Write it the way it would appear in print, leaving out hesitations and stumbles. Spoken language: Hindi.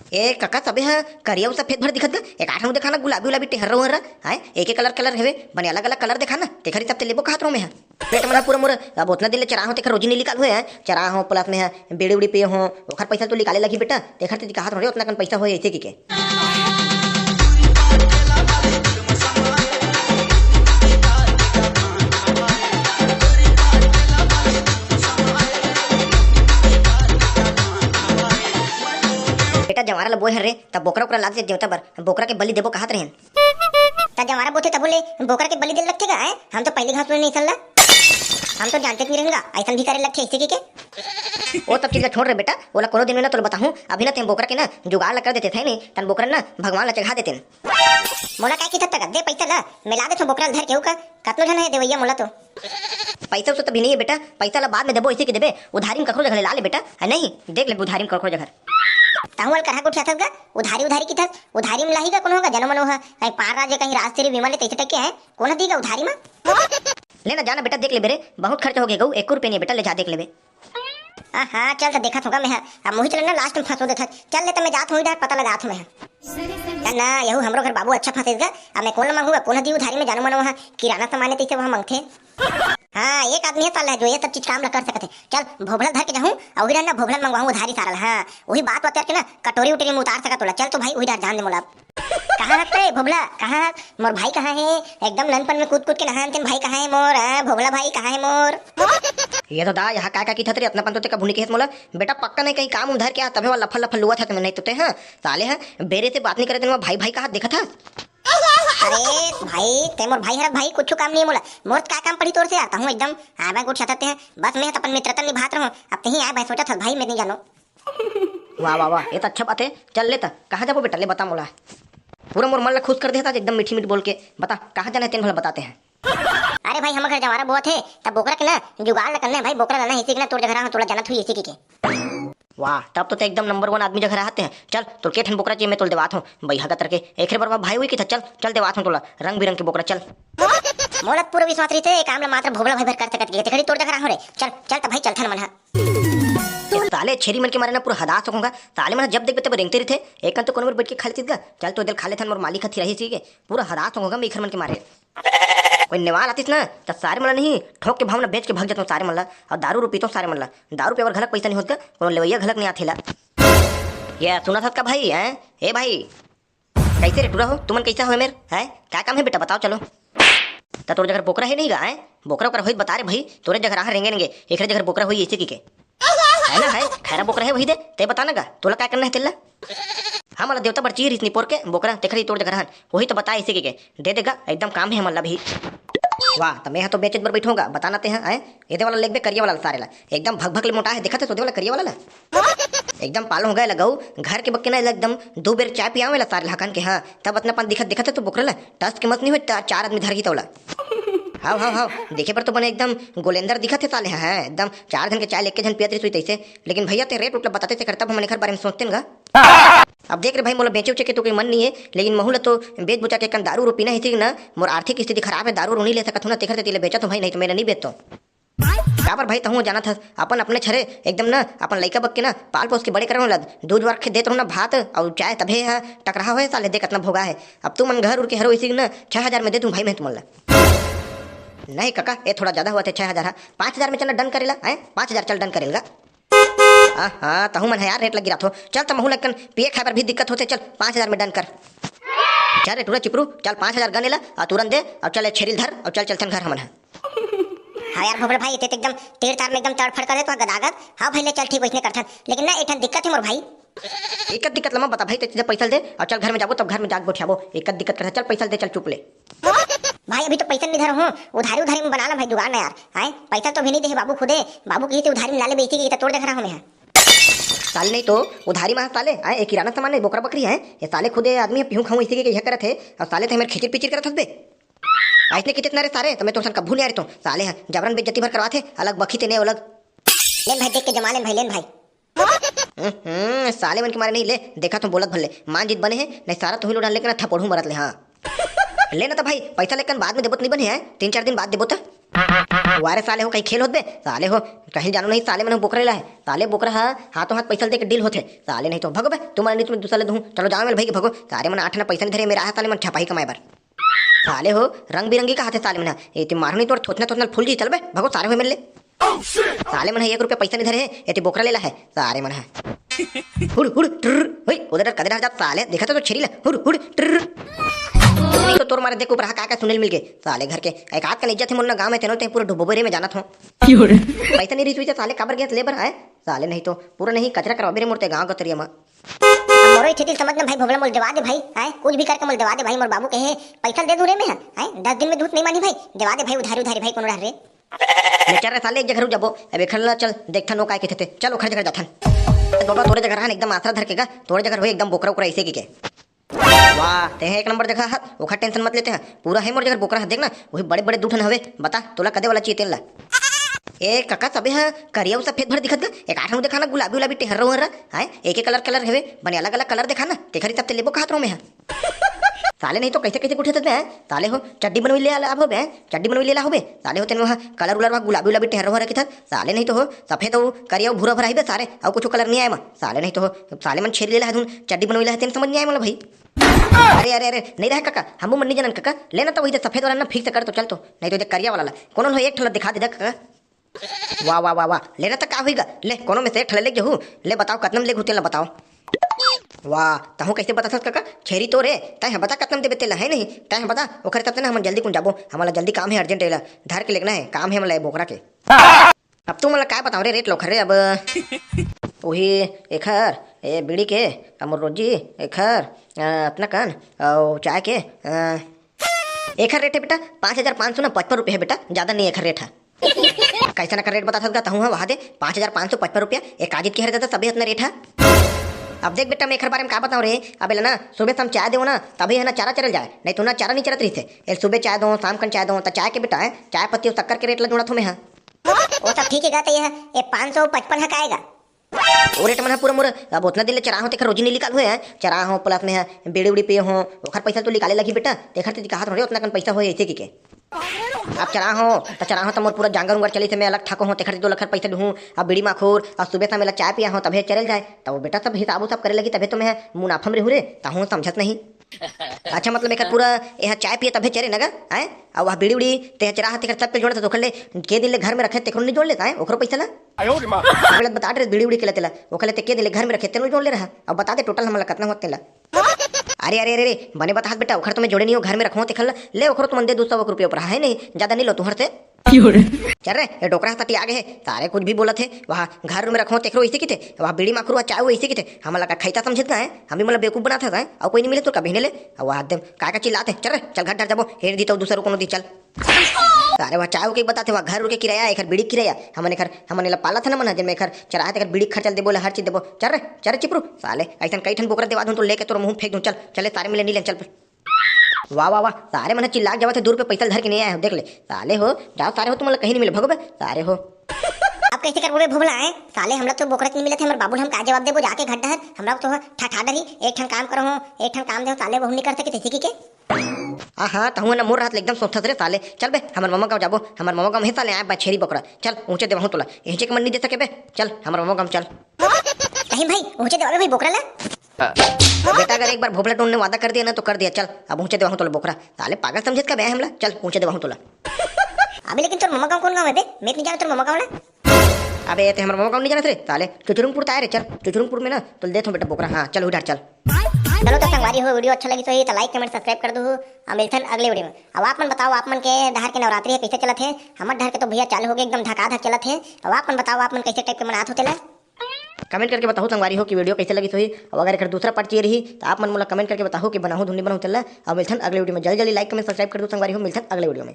ए कका तबे ह करिया सफेद भर दिखत गा एक आठ देखा ना गुलाबी गुलाबी टेहर रहो हरा हाय एक कलर कलर हेवे बने अलग अलग कलर देखा ना तेखरी तब ते लेबो खात रो में है पेट मना पूरा मोर अब उतना दिन ले चरा हो तेखर रोजी नहीं निकाल हुए है चरा हो प्लस में है बेड़ी उड़ी पे हो ओखर पैसा तो निकाले लगी बेटा तेखर ते दिखात रो उतना कन पैसा होए ऐसे की के बेटा जवारा ला बोय हर रे तब बोकरा ओकरा लाग से देवता बर बोकरा के बलि देबो कहत रहन ता जवारा बोथे तब बोले बोकरा के बलि दे लगते का है हम तो पहले घास में नहीं चलला हम तो जानते नहीं रहेंगे ऐसा भी करे लगते ऐसे के वो तब चीज छोड़ रे बेटा बोला कोनो दिन में ना तो बताऊं अभी ना तेम बोकरा के ना जुगाड़ लगा देते थे नहीं तन बोकरा ना भगवान ला चढ़ा देते मोला काय की तक दे पैसा ला मिला दे तो बोकरा धर केहू का कतनो जन है देवैया मोला तो पैसा उसे तभी नहीं है बेटा पैसा ला बाद में देबो ऐसे के देबे उधारी में कखरो जगह ला ले बेटा है नहीं देख ले उधारी में कखरो जगह ताहुल करा को छाथस गा उधारी उधारी की थस उधारी में लाही का कोनो होगा जन्म मनोह कहीं पार राज्य कहीं राज तेरे विमान ले तैसे टके है कौन देगा उधारी में लेना जाना बेटा देख ले बेरे बहुत खर्च हो गया गऊ 1 रुपये नहीं बेटा ले जा देख लेबे हां चल तो देखा होगा मैं अब मोही चलना लास्ट में फंसो देता चल ले तो मैं जात हूं इधर पता लगा था मैं ना यहू हमरो घर बाबू अच्छा फंसेगा अब मैं कौन मांगूंगा कौन दी उधारी में जानो मनोह किराना सामान तैसे वहां मांगथे हाँ एक आदमी है साला जो ये सब चीज काम कर सकते चल भोभला धर के जाऊँ और ना भोभला मंगवाऊँ उधारी सारा हाँ वही बात बता के ना कटोरी उटोरी में उतार सका तोला चल तो भाई वही डर जान दे मोला कहाँ है भोभला कहाँ मोर भाई कहाँ है एकदम ननपन में कूद कूद के नहान भाई कहाँ है मोर भोभला भाई कहाँ है मोर ये तो दा यहाँ का की थतरी अपना पंतोते का भूनी के मोला बेटा पक्का नहीं कहीं काम उधर क्या तबे वाला लफल लफल हुआ था नहीं तो हाँ साले हैं बेरे से बात नहीं करे थे भाई भाई का हाथ देखा था अरे भाई ते मोर भाई हर भाई कुछ काम नहीं मोला मोर का काम पड़ी तोर से आता हूँ एकदम आवे कुछ चाहते हैं बस मैं अपन मित्रता निभात रहूं अब कहीं आए भाई सोचा था भाई मैं नहीं जानो वाह वाह वाह ये तो अच्छा बात है चल लेता कहाँ जाबो बेटा ले बता मोला पूरा मोर मन ला खुश कर देता एकदम मीठी मीठी बोल के बता कहाँ जाना है तेन भला बताते हैं अरे भाई हम घर जवारा बहुत है तब बोकरा के ना जुगाड़ न करना है भाई बोकरा लाना इसी के ना तोड़ जगह थोड़ा जाना थी इसी के वाह तब तो एकदम नंबर 1 आदमी जगह रहते हैं चल तो के ठन बोकरा चाहिए मैं तोल देवात हूँ भाई हगा करके एक बार भाई हुई की था चल चल देवात हूँ तोला रंग बिरंग के बोकरा चल मोलत पूरा विश्वास रही थे काम मात्र भोगला भाई भर कर सकत के खड़ी तोड़ जगह हो रे चल चल तो भाई चल थन मन साले छेरी मन के मारे ना पूरा हदा सकूंगा साले मन जब देखबे तब रेंगते रहते एक तो कोनो बैठ के खा लेती गा चल तो दिल खा लेथन मोर मालिक हथी रही सी के पूरा हदा सकूंगा मैं मन के मारे कोई नेवाल आतीस ना तो सारे मला नहीं ठोक के भावना बेच के भाग जाता हूँ सारे मला और दारू रू पीता हूँ सारे मला दारू पे और घलक पैसा नहीं होता कोनो लेवैया घलक नहीं आथेला ये सुना था का भाई है ए भाई कैसे रे टूरा हो तुमन कैसा हो मेरे है क्या काम है बेटा बताओ चलो तो तोर जगह बोकरा है नहीं गा है बोकरा ओकरा होई बता रे भाई तोरे जगह रहा रेंगे नेंगे एक जगह बोकरा होई ऐसे की के है ना है खैरा बोकरा है वही दे ते बताना गा तोला क्या करना है तेला हाँ मला देवता बर्ची रिसनी पोर के बोकरा तेखरी तोड़ जगह रहन वही तो बता इसी के दे देगा एकदम काम है मला भी वाह तो मैं तो बेचत बर बैठूंगा बताना ते हैं ये वाला लेग बे करिया वाला सारे ला एकदम भग भग ले मोटा है देखा तो वाला करिया वाला ला एकदम पालो हो गए लगाऊ घर के बक्के ना एकदम 2 बेर चाय पिया वाला सारे हकन के हाँ तब अपना पान दिखत दिखत तो बोकरा ला टस के मत नहीं हो 4 आदमी धर की तोला हाँ हाँ हाँ देखे पर तो बने एकदम गोलेंदर दिखत है साले हैं एकदम 4 दिन के चाय लेके जन पियत रही तैसे लेकिन भैया ते रेट उठला बताते थे करता हम घर बारे में सोचते ना अब देख रहे भाई मोला बेचे उचे के तो कोई मन नहीं है लेकिन महूला तो बेच बुचा के दारू रू पीना ही ना मोर आर्थिक स्थिति खराब है दारू नहीं ले सकता हूँ ना तेखर तेले बेचा तो भाई नहीं तो मेरा नहीं बेचता क्या पर भाई तहूँ जाना था अपन अपने छरे एकदम ना अपन लड़का बक के ना पाल पोस के बड़े करो लग दूध वार के देते रहो ना भात और चाय तभे है टकरा हुआ है साले देख कितना भोगा है अब तुम मन घर उड़ के हरो इसी ना 6,000 में दे दूँ भाई मैं तुमला नहीं काका ये थोड़ा ज्यादा हुआ थे 6,000 5,000 में चलना डन करेला है 5,000 चल डन करेगा हाँ तहूँ मन है यार रेट लग गिरा थो चल तो महू लगन पिए खाए पर भी दिक्कत होते चल 5,000 में डन कर चल रे टूरा चिपरू चल 5,000 गने ला और तुरंत दे और चल छेरिल धर और चल चलथन घर हमन है हाँ यार भोबड़ भाई ते एकदम तेर तार में एकदम तड़फड़ करे तो गदागद हाँ भाई ले चल ठीक वैसने करथन लेकिन ना एक दिक्कत है मोर भाई एक दिक्कत लमा बता भाई ते पैसा दे और चल घर में जाबो तब घर में जाग बैठाबो एक दिक्कत करता चल पैसा दे चल चुप ले भाई अभी तो पैसा नहीं धर हूँ उधारी उधारी में बना ला भाई जुगाड़ ना यार है पैसा तो भी नहीं दे बाबू खुदे बाबू की उधारी में ला ले बेची की तोड़ देख रहा हूँ मैं साले नहीं तो उधारी में साले आए एक किराना सामान नहीं बोकरा बकरी है ये साले खुदे आदमी पीहू खाऊं इसी के करत है और साले तो मेरे खिचड़ पिचड़ करत हसबे ऐसने कितने रे सारे तो मैं तो सन कभू नहीं आ रही तो साले हैं जबरन बेइज्जती भर करवाते अलग बखी ते नहीं अलग लेन भाई देख के जमा लेन भाई लेन भाई साले मन के मारे नहीं ले देखा तो बोलत भले मान जीत बने हैं नहीं सारा तो ही लोडा लेकर थपड़ू मरत ले हाँ लेना तो भाई पैसा लेकर बाद में देबो नहीं बने हैं 3-4 दिन बाद देबो तो वारे साले हो कहीं खेल होत बे साले हो कहीं जानो नहीं साले मन बोकरे ला है साले बोकरा हा हाथों हाथ पैसा दे के डील होते साले नहीं तो भगो बे तुम्हारे नहीं तुम्हें दूसरा ले दूं चलो जाओ मेरे भाई के भगो सारे मन 8 आना पैसा नहीं धरे मेरा साले मन छपाई कमाए बर साले हो रंग बिरंगी का हाथे साले मन ये ते मारनी तो थोतना थोतना फूल जी चल बे भगो सारे हो मिल ले साले मन 1 रुपया पैसा नहीं धरे है ये बोकरा लेला है सारे मन है हुड़ हुड़ ट्र ओए उधर कदर जा साले देखा तो छेरी ले हुड़ हुड़ ट्र तो तोर मारे देखो ऊपर का सुनील मिल गए साले घर के एक हाथ का इज्जत है मुन्ना गांव में तेनो ते पूरा डुबोबरे में जाना था पैसा नहीं रही साले काबर गया लेबर है साले नहीं तो पूरा नहीं कचरा करवा मेरे मोरते गांव गतरिया में मोरे खेती समझना भाई भोगला मोल दवा दे भाई है कुछ भी करके मोल दवा दे भाई मोर बाबू कहे पैसा दे दूं रे में है 10 दिन में दूध नहीं मानी भाई दवा दे भाई उधारी उधारी भाई कोनो रह रे बेचारा साले एक जगह जाबो अब खलना चल देखथा नो काय के थे चल ओखर जगह जाथन बाबा तोरे जगह रहन एकदम आसरा धर के का तोरे जगह हो एकदम बोकरा उकरा ऐसे की के वाह ते है 1 नंबर जगह है ओखर टेंशन मत लेते हैं पूरा है मोर जगह बोकरा है देखना वही बड़े बड़े दूठन हवे बता तोला कदे वाला चाहिए तेल ला ए काका सबे है करिया सफेद भर दिखत गा एक आठन दिखाना गुलाबी गुलाबी टेहर रहो है एक कलर कलर हेवे बने अलग अलग कलर दिखाना तेखरी सब ते लेबो का हाथ रो में है साले नहीं तो कैसे कैसे उठे थे साले हो चड्डी बनवी ले आला हो बे चड्डी बनवी ले ला हो बे साले हो तेन वहां कलर उलर गुलाबी गुलाबी टेहर हो रखी था साले नहीं तो हो सफेद हो करिया भूरा भरा बे सारे और कुछ कलर नहीं आए मा साले नहीं तो हो साले मन छेड़ ले ला धुन चड्डी बनवी ला तेन समझ नहीं आए मला भाई अरे अरे अरे नहीं रहा काका हम मन नहीं जानन काका लेना तो वही सफेद वाला ना फिक्स कर तो चल तो नहीं तो करिया वाला कोनो हो एक ठला दिखा दे काका वाह वाह वाह वाह लेना तो का होगा ले कोनो में से एक ठला ले जहू ले बताओ कतनम ले घुतेला बताओ वाह तहु कैसे बता सक काका छेरी तो रे तय बता कतनम देबे तेला है नहीं तय बता ओखरे तब ना हम जल्दी कुन जाबो हमारा जल्दी काम है अर्जेंट एला धर के लेना है काम है मला बोकरा के अब तू मला काय बताओ रे रेट लोखर रे अब वही एखर ए बीड़ी के अमर रोजी एखर अपना कान और चाय के एखर रेट है बेटा 5500 ना 55 रुपये है बेटा ज्यादा नहीं एखर रेट है कैसा ना का रेट बता सकता हूँ वहाँ दे 5555 रुपया एक काजित की हर सभी इतना रेट है अब देख बेटा मैं एखर बारे में क्या बताऊँ रे अब ना सुबह शाम चाय दो ना तभी है ना चारा चल जाए नहीं तो ना चारा नहीं चलत रही थे सुबह चाय दो शाम का चाय दो तो चाय के बेटा है चाय पत्ती और शक्कर के रेट लग तुम्हें है वो सब ठीक है ये 555 है आएगा वो रेट में पूरा मोर अब उतना दिन चरा हो रोजी नहीं निकाल हुए हैं चरा हो प्लस में है बेड़ी उड़ी पे हो ओखर पैसा तो निकाले लगी बेटा देखर ते कहा थोड़े उतना कन पैसा हो ऐसे की के अब चरा हो तो मोर पूरा जांगर उंगर चली से मैं अलग ठाको हो तेखर 2 लाख पैसा दूँ अब बीड़ी माखोर और सुबह शाम चाय पिया हो तभी चल जाए तो वो बेटा सब हिसाब सब करे लगी तभी तो मैं मुनाफा में रहूँ रे ताहू समझत नहीं अच्छा मतलब एक पूरा यह चाय पिए तभी चरे नगा है और वह बीड़ी उड़ी ते चरा हाथ सब पे जोड़े तो ले के दिन ले घर में रखे तेखर नहीं जोड़ लेता है ओखरो पैसा ला अगले बता दे बीड़ी उड़ी के लेते ला ओखले ते के दिन ले घर में रखे तेनो जोड़ ले रहा अब बता दे टोटल हमला कितना होते ला अरे अरे अरे बने बता बेटा ओखर तुम्हें जोड़े नहीं हो घर में रखो तेखल ले ओखरो तुम दे 200 रुपये ऊपर है नहीं ज्यादा नहीं लो तुहर से चल रहे ये डोकरा तटी आगे है सारे कुछ भी बोला थे वहाँ घर में रखो तेखरो इसी की थे वहाँ बीड़ी माखरू चाय वो इसी की थे हम लगा खाईता समझत है हम भी मतलब बेवकूफ बना था और कोई नहीं मिले तो कभी नहीं ले वहाँ एकदम का चिल्लाते चल चल घर डर जाबो हेर दी तो दूसरा को दी चल अरे वहाँ चाय के बताते वहाँ घर के किराया एक बीड़ी किराया हमने पाला था ना मन जिनमें घर चरा कर बीड़ी खर्चल दे बोले हर चीज देबो चल चिपरू साले ऐसा कई ठन बोकरा देवा दूँ तो लेके तो मुँह फेंक दूँ चल चले सारे मिले नहीं चल वाह वाह वाह सारे मन चिल्ला जावा थे 2 रुपये पैसा धर के नहीं आए हो देख ले साले हो जाओ सारे हो तुम कहीं नहीं मिले भगो सारे हो अब कैसे कर बोले भोगला है साले हम लोग तो बोकरा नहीं मिले थे हमारे बाबू हम का जवाब देबो जाके घर डहर हम लोग तो ठठा डही एक ठन काम करो एक ठन काम दे साले बहु नहीं कर सके थे के हाँ तहु ना मोर रात एकदम सोचता रे साले चल बे हमार मामा गाँव जाबो हमार मामा गाँव में साले आए बा छेरी बकरा चल ऊँचे देवा तोला यही के मन नहीं दे सके बे चल हमार मामा गाँव चल कहीं भाई ऊँचे देवा भाई बोकरा ला बेटा अगर एक बार भोपला टोन ने वादा कर दिया ना तो कर दिया चल अब ऊँचे देवा तोला बोकरा साले पागल समझत का बे हमला चल ऊँचे देवा तोला अबे लेकिन तोर मामा गाँव कौन गाँव है बे मैं नहीं जाना तोर मामा गाँव ना अबे ते हमारा मामा गाँव नहीं जाना रे साले चुचुरुंगपुर ताए रे चल चुचुरुंगपुर में ना तो दे बेटा बोकरा हाँ चल उधर चल चलो तो संगवारी हो वीडियो अच्छा लगी तो लाइक कमेंट सब्सक्राइब कर दो मिलते हैं अगले वीडियो में अब आप मन बताओ आप मन के डहर के नवरात्रि है कैसे चला थे हमारे डहर के तो भैया चालू हो गए एकदम धका धक चला थे अब आप मन बताओ आप मन कैसे टाइप के मनात होते ला कमेंट करके बताओ संगवारी हो कि वीडियो कैसे लगी सही और अगर एक दूसरा पार्ट चाहिए रही तो आप मन मुला कमेंट करके बताओ कि बनाओ धुनी बनाओ चल अब मिलते हैं अगले वीडियो में जल्दी लाइक कमेंट सब्सक्राइब कर दो संगवारी हो मिलते हैं अगले वीडियो में।